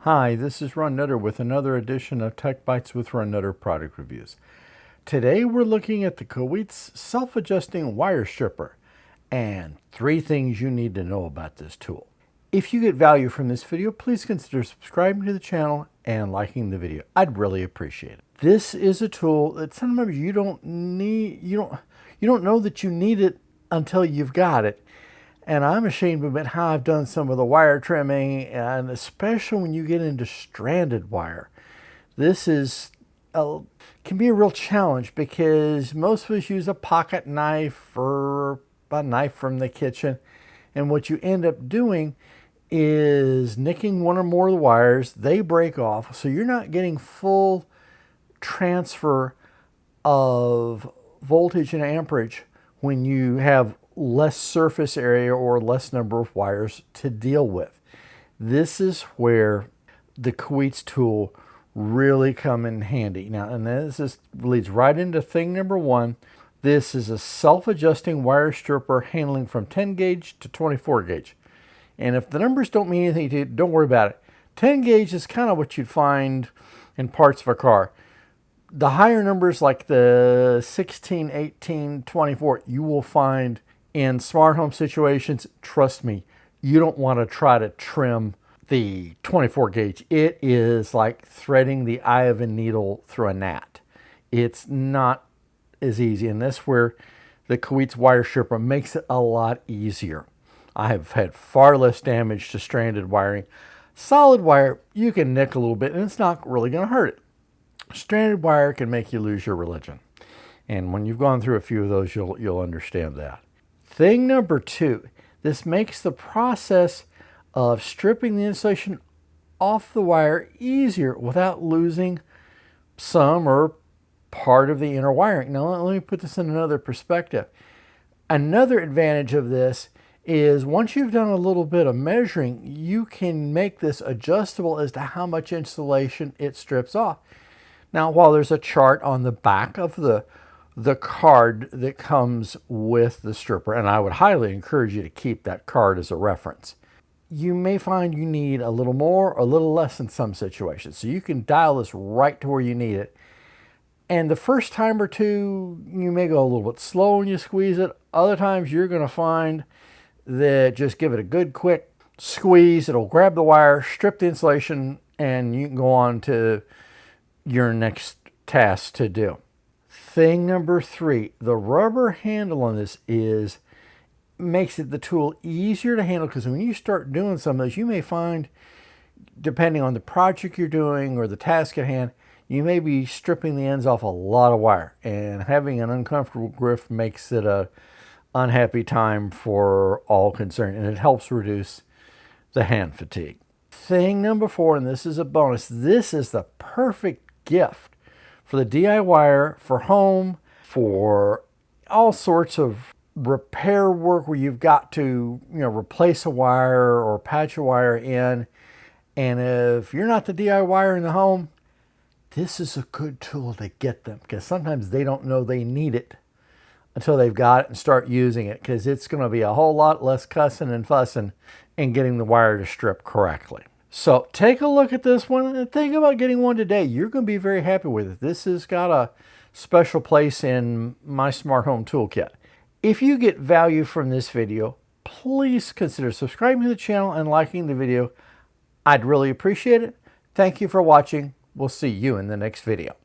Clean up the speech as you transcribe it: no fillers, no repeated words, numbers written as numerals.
Hi, this is Ron Nutter with another edition of TechBytes with Ron Nutter product reviews. Today we're looking at the KAIWEETS self-adjusting wire stripper and 3 things you need to know about this tool. If you get value from this video, please consider subscribing to the channel and liking the video. I'd really appreciate it. This is a tool that sometimes you don't know that you need it until you've got it. And I'm ashamed to admit how I've done some of the wire trimming, and especially when you get into stranded wire. This can be a real challenge because most of us use a pocket knife or a knife from the kitchen. And what you end up doing is nicking one or more of the wires. They break off, so you're not getting full transfer of voltage and amperage when you have less surface area or less number of wires to deal with. This is where the KAIWEETS tool really come in handy. Now, and this leads right into thing number 1. This is a self-adjusting wire stripper handling from 10 gauge to 24 gauge. And if the numbers don't mean anything to you, don't worry about it. 10 gauge is kind of what you'd find in parts of a car. The higher numbers like the 16, 18, 24, you will find in smart home situations. Trust me, you don't want to try to trim the 24 gauge. It is like threading the eye of a needle through a gnat. It's not as easy, and that's where the KAIWEETS wire stripper makes it a lot easier. I have had far less damage to stranded wiring. Solid wire, you can nick a little bit, and it's not really going to hurt it. Stranded wire can make you lose your religion. And when you've gone through a few of those, you'll understand that. Thing number 2, this makes the process of stripping the insulation off the wire easier without losing some or part of the inner wiring. Now, let me put this in another perspective. Another advantage of this is once you've done a little bit of measuring, you can make this adjustable as to how much insulation it strips off. Now, while there's a chart on the back of the card that comes with the stripper, and I would highly encourage you to keep that card as a reference, you may find you need a little more or a little less in some situations. So you can dial this right to where you need it. And the first time or two, you may go a little bit slow when you squeeze it. Other times you're going to find that just give it a good quick squeeze. It'll grab the wire, strip the insulation, and you can go on to your next task to do. Thing number 3, the rubber handle on this makes it the tool easier to handle, because when you start doing some of those, you may find, depending on the project you're doing or the task at hand, you may be stripping the ends off a lot of wire, and having an uncomfortable grip makes it a unhappy time for all concerned, and it helps reduce the hand fatigue. Thing number 4, and this is a bonus, this is the perfect gift for the DIYer, for home, for all sorts of repair work where you've got to, replace a wire or patch a wire in. And if you're not the DIYer in the home, this is a good tool to get them, because sometimes they don't know they need it until they've got it and start using it, because it's going to be a whole lot less cussing and fussing and getting the wire to strip correctly. So take a look at this one and think about getting one today. You're going to be very happy with it. This has got a special place in my smart home toolkit. If you get value from this video, please consider subscribing to the channel and liking the video. I'd really appreciate it. Thank you for watching. We'll see you in the next video.